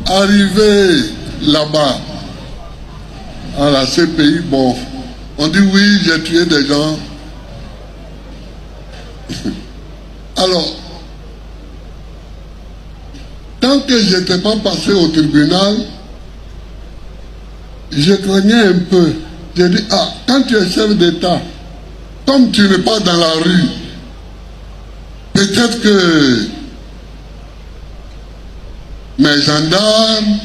Arrivé là-bas, à la CPI, bon, on dit oui, j'ai tué des gens. Alors, tant que je n'étais pas passé au tribunal, je craignais un peu. J'ai dit, ah, quand tu es chef d'État, comme tu n'es pas dans la rue, peut-être que mes gendarmes,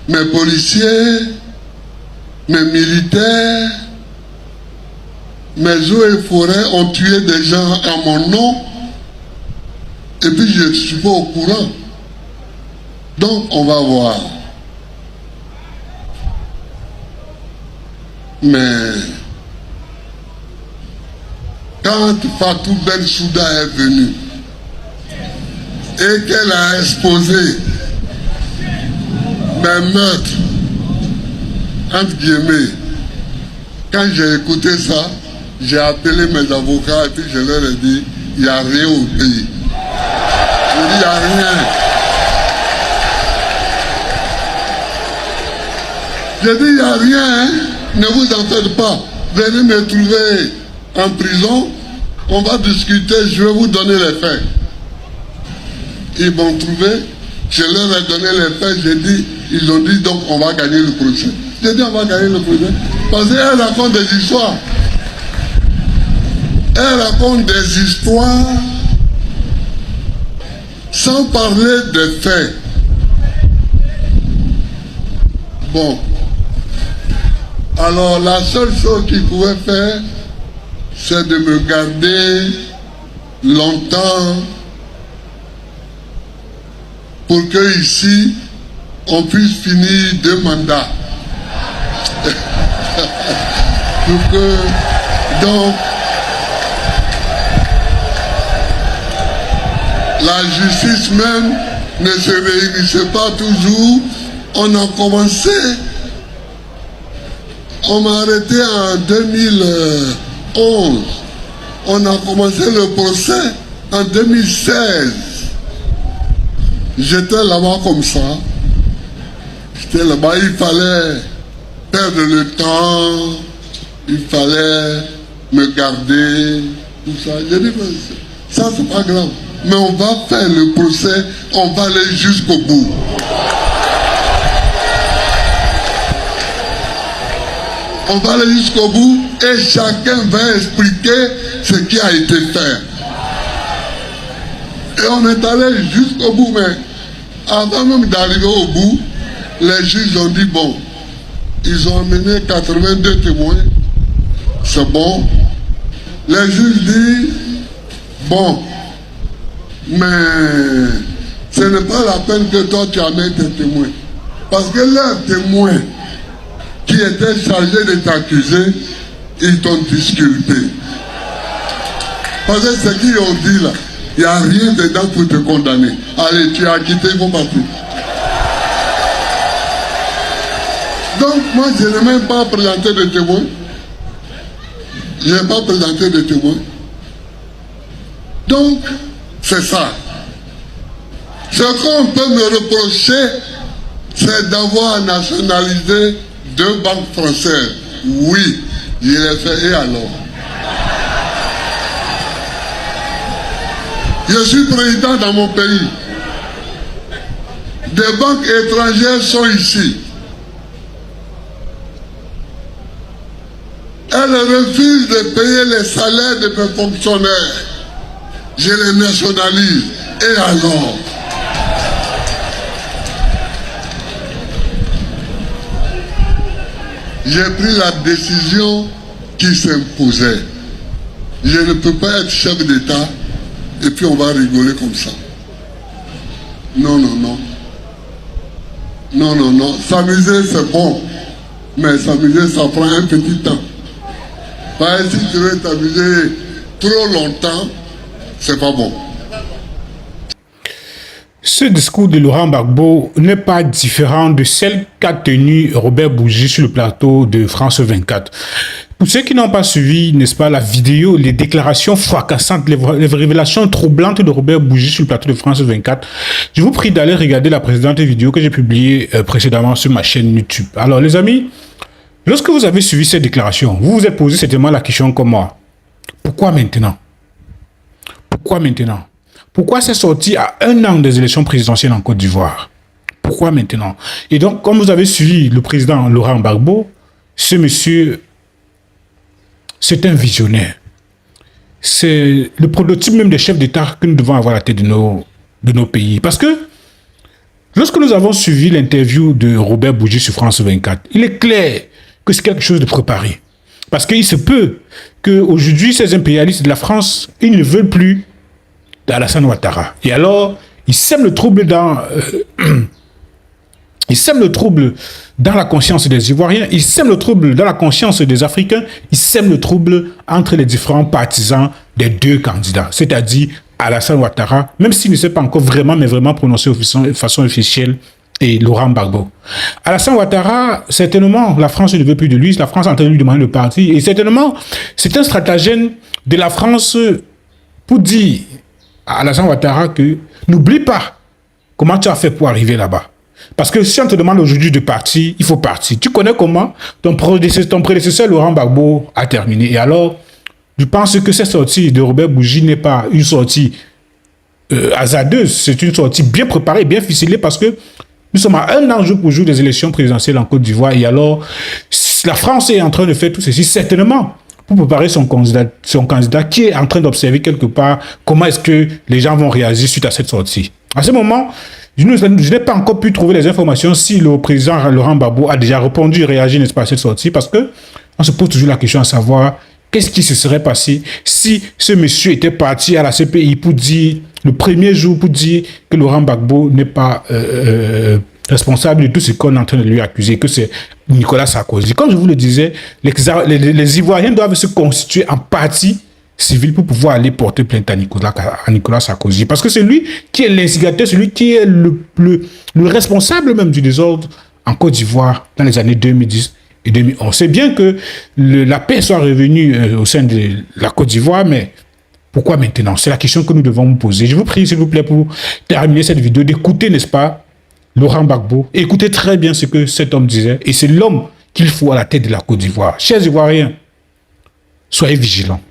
mes policiers, mes militaires, mes eaux et forêts ont tué des gens à mon nom, et puis je ne suis pas au courant. Donc on va voir. Mais quand Fatou Bensouda est venue et qu'elle a exposé mes meurtres, entre guillemets, quand j'ai écouté ça, j'ai appelé mes avocats et puis je leur ai dit, il n'y a rien au pays. Je dis, il n'y a rien. Je dis, il n'y a rien, hein? Ne vous en faites pas. Venez me trouver en prison, on va discuter, je vais vous donner les faits. Ils m'ont trouvé, je leur ai donné les faits, j'ai dit, ils ont dit donc on va gagner le procès. J'ai dit on va gagner le procès. Parce qu'elle raconte des histoires. Elle raconte des histoires sans parler des faits. Bon. Alors la seule chose qu'il pouvait faire, c'est de me garder longtemps pour que ici, on puisse finir 2 mandats. Pour que, donc, la justice même ne se réunissait pas toujours. On a commencé, on m'a arrêté en 2011. On a commencé le procès en 2016. J'étais là-bas comme ça. J'étais là-bas, il fallait perdre le temps, il fallait me garder, tout ça. J'ai dit, ça c'est pas grave. Mais on va faire le procès, on va aller jusqu'au bout. On va aller jusqu'au bout et chacun va expliquer ce qui a été fait. Et on est allé jusqu'au bout, mais avant même d'arriver au bout, les juges ont dit bon, ils ont amené 82 témoins, c'est bon. Les juges disent bon, mais ce n'est pas la peine que toi tu amènes tes témoins. Parce que leurs témoins qui étaient chargés de t'accuser, ils t'ont disculpé. Parce que ce qu'ils ont dit là, il n'y a rien dedans pour te condamner. Allez, tu es acquitté, il faut partir. Donc, moi, je n'ai même pas présenté de témoins. Je n'ai pas présenté de témoins. Donc, c'est ça. Ce qu'on peut me reprocher, c'est d'avoir nationalisé 2 banques françaises. Oui, je l'ai fait, et alors? Je suis président dans mon pays. Des banques étrangères sont ici. Elles refusent de payer les salaires de mes fonctionnaires. Je les nationalise. Et alors? J'ai pris la décision qui s'imposait. Je ne peux pas être chef d'État et puis on va rigoler comme ça. Non, non, non. Non, non, non. S'amuser, c'est bon. Mais s'amuser, ça prend un petit temps. Parce que si tu veux t'amuser trop longtemps, c'est pas bon. Ce discours de Laurent Gbagbo n'est pas différent de celle qu'a tenue Robert Bourgi sur le plateau de France 24. Pour ceux qui n'ont pas suivi, n'est-ce pas, la vidéo, les déclarations fracassantes, les révélations troublantes de Robert Bougie sur le plateau de France 24, je vous prie d'aller regarder la précédente vidéo que j'ai publiée précédemment sur ma chaîne YouTube. Alors les amis, lorsque vous avez suivi ces déclarations, vous vous êtes posé certainement la question comme moi. Pourquoi maintenant? Pourquoi maintenant? Pourquoi c'est sorti à 1 an des élections présidentielles en Côte d'Ivoire? Pourquoi maintenant? Et donc, comme vous avez suivi le président Laurent Gbagbo, ce monsieur... c'est un visionnaire. C'est le prototype même des chefs d'État que nous devons avoir à la tête de nos pays. Parce que lorsque nous avons suivi l'interview de Robert Bougie sur France 24, il est clair que c'est quelque chose de préparé. Parce qu'il se peut qu'aujourd'hui, ces impérialistes de la France, ils ne veulent plus d'Alassane Ouattara. Et alors, ils sèment le trouble dans... Ils sèment le trouble dans la conscience des Ivoiriens, ils sèment le trouble dans la conscience des Africains, ils sèment le trouble entre les différents partisans des deux candidats, c'est-à-dire Alassane Ouattara, même s'il ne s'est pas encore vraiment, mais vraiment prononcé de façon officielle, et Laurent Gbagbo. Alassane Ouattara, certainement, la France ne veut plus de lui, la France est en train de lui demander de partir, et certainement, c'est un stratagème de la France pour dire à Alassane Ouattara que n'oublie pas comment tu as fait pour arriver là-bas. Parce que si on te demande aujourd'hui de partir, il faut partir. Tu connais comment ton prédécesseur Laurent Gbagbo a terminé. Et alors, je pense que cette sortie de Robert Bougie n'est pas une sortie hasardeuse. C'est une sortie bien préparée, bien ficelée, parce que nous sommes à 1 an jour pour jour des élections présidentielles en Côte d'Ivoire. Et alors, la France est en train de faire tout ceci, certainement, pour préparer son candidat qui est en train d'observer quelque part comment est-ce que les gens vont réagir suite à cette sortie. À ce moment, je n'ai pas encore pu trouver les informations si le président Laurent Gbagbo a déjà répondu et réagi, n'est-ce pas, à cette sortie, parce que on se pose toujours la question à savoir qu'est-ce qui se serait passé si ce monsieur était parti à la CPI pour dire, le premier jour, pour dire que Laurent Gbagbo n'est pas responsable de tout ce qu'on est en train de lui accuser, que c'est Nicolas Sarkozy. Comme je vous le disais, les Ivoiriens doivent se constituer en partie civil pour pouvoir aller porter plainte à Nicolas Sarkozy. Parce que c'est lui qui est l'instigateur, celui qui est le responsable même du désordre en Côte d'Ivoire dans les années 2010 et 2011. C'est bien que la paix soit revenue au sein de la Côte d'Ivoire, mais pourquoi maintenant? C'est la question que nous devons nous poser. Je vous prie, s'il vous plaît, pour terminer cette vidéo, d'écouter, n'est-ce pas, Laurent Gbagbo. Écoutez très bien ce que cet homme disait. Et c'est l'homme qu'il faut à la tête de la Côte d'Ivoire. Chers Ivoiriens, soyez vigilants.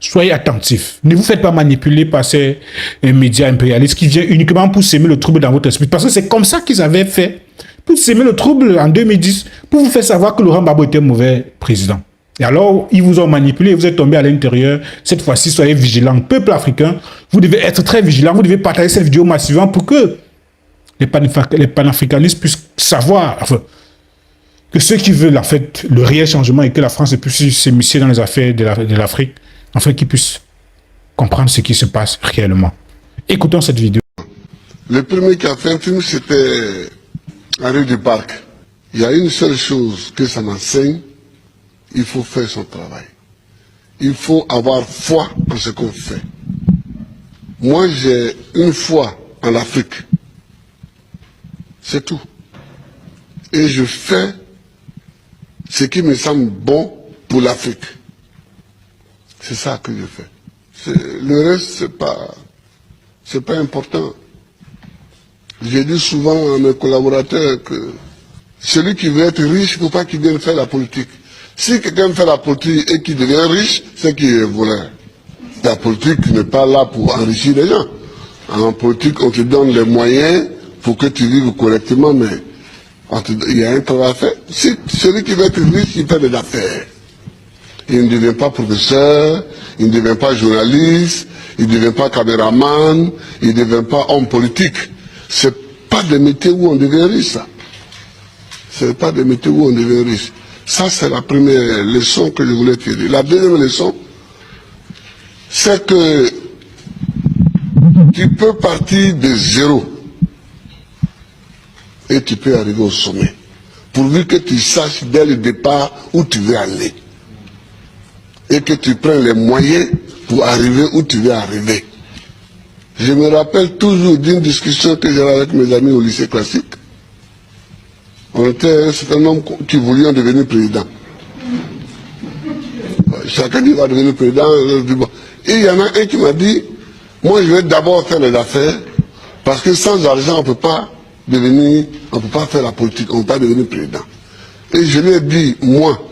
Soyez attentifs. Ne vous faites pas manipuler par ces médias impérialistes qui viennent uniquement pour s'aimer le trouble dans votre esprit. Parce que c'est comme ça qu'ils avaient fait pour s'aimer le trouble en 2010, pour vous faire savoir que Laurent Gbagbo était un mauvais président. Et alors, ils vous ont manipulé, vous êtes tombé à l'intérieur. Cette fois-ci, soyez vigilants. Peuple africain, vous devez être très vigilants. Vous devez partager cette vidéo massivement pour que les panafricanistes puissent savoir, enfin, que ceux qui veulent en fait le réel changement et que la France puisse s'immiscer dans les affaires de l'Afrique, afin qu'ils puissent comprendre ce qui se passe réellement. Écoutons cette vidéo. Le premier qui a fait un film, c'était Henri Duparc. Il y a une seule chose que ça m'enseigne, il faut faire son travail. Il faut avoir foi en ce qu'on fait. Moi, j'ai une foi en l'Afrique. C'est tout. Et je fais ce qui me semble bon pour l'Afrique. C'est ça que je fais. Le reste, c'est pas important. J'ai dit souvent à mes collaborateurs que celui qui veut être riche, il ne faut pas qu'il vienne faire la politique. Si quelqu'un fait la politique et qu'il devient riche, c'est qu'il est voleur. La politique n'est pas là pour enrichir les gens. En politique, on te donne les moyens pour que tu vives correctement, mais il y a un travail à faire. Si celui qui veut être riche, il fait des affaires. Il ne devient pas professeur, il ne devient pas journaliste, il ne devient pas caméraman, il ne devient pas homme politique. C'est pas des métiers où on devient riche, ça. C'est pas des métiers où on devient riche. Ça, c'est la première leçon que je voulais tirer. La deuxième leçon, c'est que tu peux partir de zéro et tu peux arriver au sommet. Pourvu que tu saches dès le départ où tu veux aller. Et que tu prennes les moyens pour arriver où tu veux arriver. Je me rappelle toujours d'une discussion que j'avais avec mes amis au lycée classique. On était un certain nombre qui voulions devenir président. chacun dit va devenir président. Et il y en a un qui m'a dit, moi je vais d'abord faire les affaires, parce que sans argent on ne peut pas faire la politique, on ne peut pas devenir président. Et je lui ai dit, moi,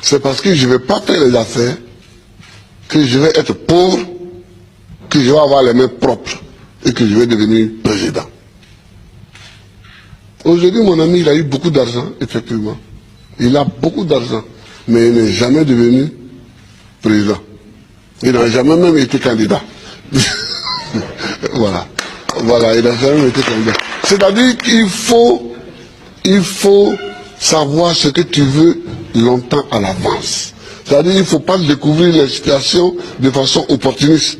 c'est parce que je ne vais pas faire les affaires, que je vais être pauvre, que je vais avoir les mains propres, et que je vais devenir président. Aujourd'hui, mon ami, il a eu beaucoup d'argent, effectivement. Il a beaucoup d'argent, mais il n'est jamais devenu président. Il n'a jamais même été candidat. Voilà. Voilà, il n'a jamais été candidat. C'est-à-dire qu'il faut savoir ce que tu veux longtemps à l'avance. C'est-à-dire qu'il ne faut pas découvrir les situations de façon opportuniste.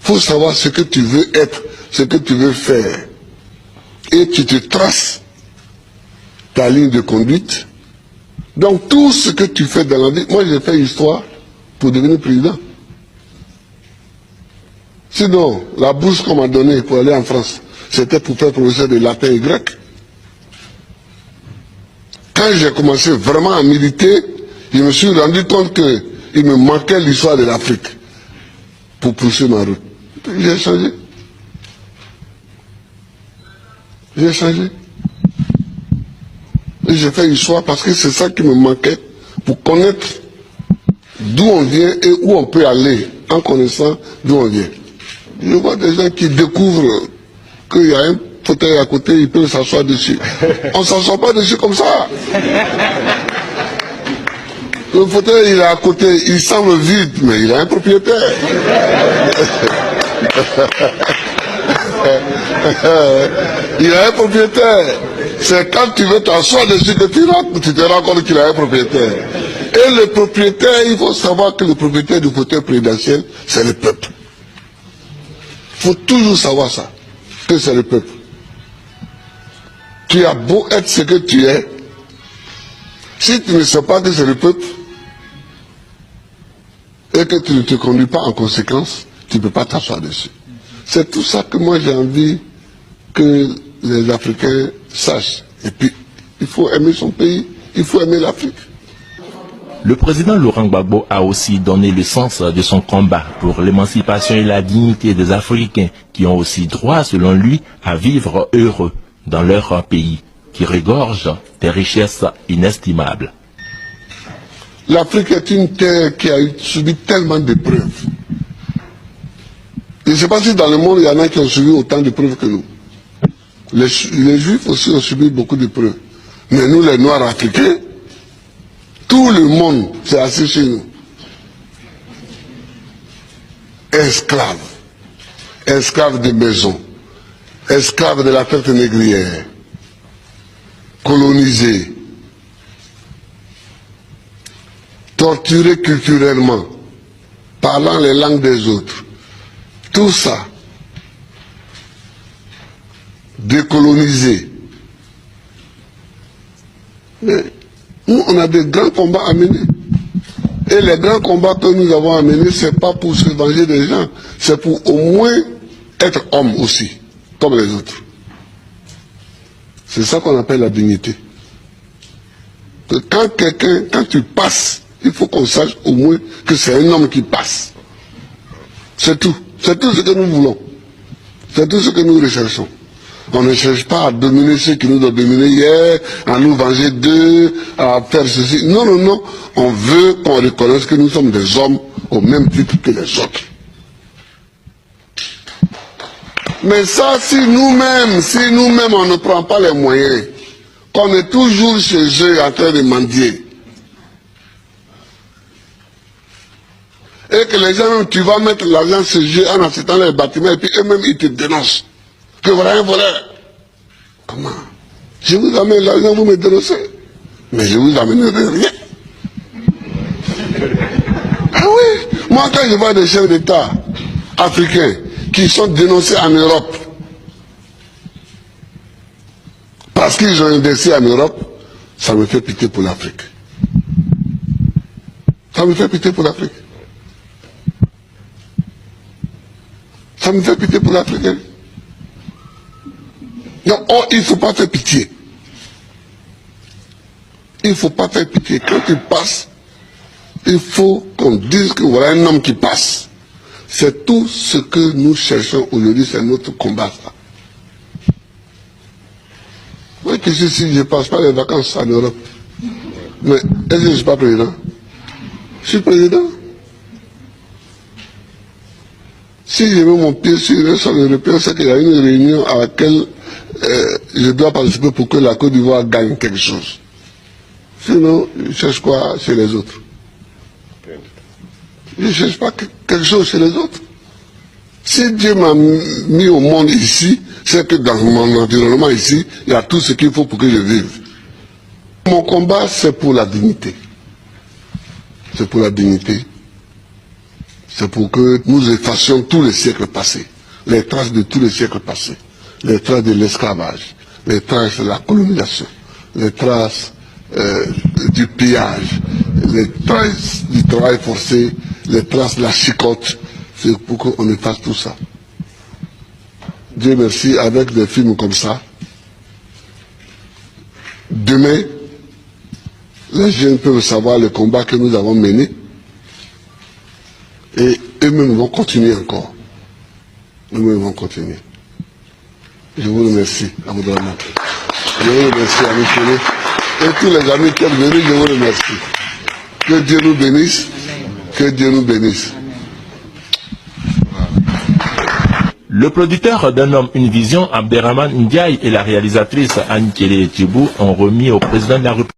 Il faut savoir ce que tu veux être, ce que tu veux faire. Et tu te traces ta ligne de conduite. Donc tout ce que tu fais dans la vie, moi j'ai fait histoire pour devenir président. Sinon, la bourse qu'on m'a donnée pour aller en France, c'était pour faire professeur de latin et grec. Quand j'ai commencé vraiment à militer, je me suis rendu compte qu'il me manquait l'histoire de l'Afrique pour poursuivre ma route. J'ai changé. J'ai changé. Et j'ai fait histoire parce que c'est ça qui me manquait pour connaître d'où on vient et où on peut aller en connaissant d'où on vient. Je vois des gens qui découvrent qu'il y a un fauteuil à côté, ils peuvent s'asseoir dessus. On ne s'assoit pas dessus comme ça. Le fauteuil, il est à côté, il semble vide, mais il a un propriétaire. Il a un propriétaire. C'est quand tu veux t'asseoir dessus que tu te rends compte qu'il a un propriétaire. Et le propriétaire, il faut savoir que le propriétaire du fauteuil présidentiel, c'est le peuple. Il faut toujours savoir ça, que c'est le peuple. Tu as beau être ce que tu es, si tu ne sais pas que c'est le peuple, et que tu ne te conduis pas en conséquence, tu ne peux pas t'asseoir dessus. C'est tout ça que moi j'ai envie que les Africains sachent. Et puis, il faut aimer son pays, il faut aimer l'Afrique. Le président Laurent Gbagbo a aussi donné le sens de son combat pour l'émancipation et la dignité des Africains qui ont aussi droit, selon lui, à vivre heureux dans leur pays, qui regorge des richesses inestimables. L'Afrique est une terre qui a subi tellement d'épreuves. Je ne sais pas si dans le monde, il y en a qui ont subi autant d'épreuves que nous. Les Juifs aussi ont subi beaucoup d'épreuves. Mais nous, les Noirs africains, tout le monde s'est assis chez nous. Esclaves. Esclaves de maison. Esclaves de la traite négrière. Colonisés. Torturés culturellement. Parlant les langues des autres. Tout ça. Décolonisés. Mais nous, on a des grands combats à mener. Et les grands combats que nous avons à mener, ce n'est pas pour se venger des gens, c'est pour au moins être homme aussi, comme les autres. C'est ça qu'on appelle la dignité. Que quand tu passes, il faut qu'on sache au moins que c'est un homme qui passe. C'est tout. C'est tout ce que nous voulons. C'est tout ce que nous recherchons. On ne cherche pas à dominer ceux qui nous ont dominés hier, à nous venger d'eux, à faire ceci. Non, non, non. On veut qu'on reconnaisse que nous sommes des hommes au même titre que les autres. Mais ça, si nous-mêmes on ne prend pas les moyens, qu'on est toujours chez eux en train de mendier, et que les gens, tu vas mettre l'argent chez eux en achetant les bâtiments, et puis eux-mêmes, ils te dénoncent. Que voilà un voleur. Comment? Je vous amène l'argent, vous me dénoncez. Mais je vous amènerai rien. Ah oui. Moi, quand je vois des chefs d'État africains qui sont dénoncés en Europe, parce qu'ils ont investi en Europe, ça me fait pitié pour l'Afrique. Ça me fait pitié pour l'Afrique. Ça me fait pitié pour l'Afrique. Non, oh, il ne faut pas faire pitié. Il ne faut pas faire pitié. Quand tu passes, Il faut qu'on dise que voilà un homme qui passe. C'est tout ce que nous cherchons aujourd'hui, c'est notre combat. Ça. Moi qui suis ici, je ne passe pas les vacances en Europe. Mais est-ce que je ne suis pas président? Je suis président. Si je mets mon pied sur le sol européen, c'est qu'il y a une réunion à laquelle je dois participer pour que la Côte d'Ivoire gagne quelque chose. Sinon, je cherche quoi chez les autres? Je ne cherche pas quelque chose chez les autres. Si Dieu m'a mis au monde ici, c'est que dans mon environnement ici, il y a tout ce qu'il faut pour que je vive. Mon combat, c'est pour la dignité. C'est pour la dignité. C'est pour que nous effacions tous les siècles passés, les traces de tous les siècles passés, les traces de l'esclavage, les traces de la colonisation, les traces du pillage, les traces du travail forcé, les traces de la chicote. C'est pour qu'on efface tout ça. Dieu merci, avec des films comme ça, demain, les jeunes peuvent savoir le combat que nous avons mené. Et eux-mêmes vont continuer encore. Eux-mêmes vont continuer. Je vous remercie, Amoudrama. Je vous remercie, Amichele. Et tous les amis qui sont venus, je vous remercie. Que Dieu nous bénisse. Que Dieu nous bénisse. Le producteur d'un homme, une vision, Abderrahmane Ndiaye, et la réalisatrice Anne Kélé Thibou ont remis au président de la République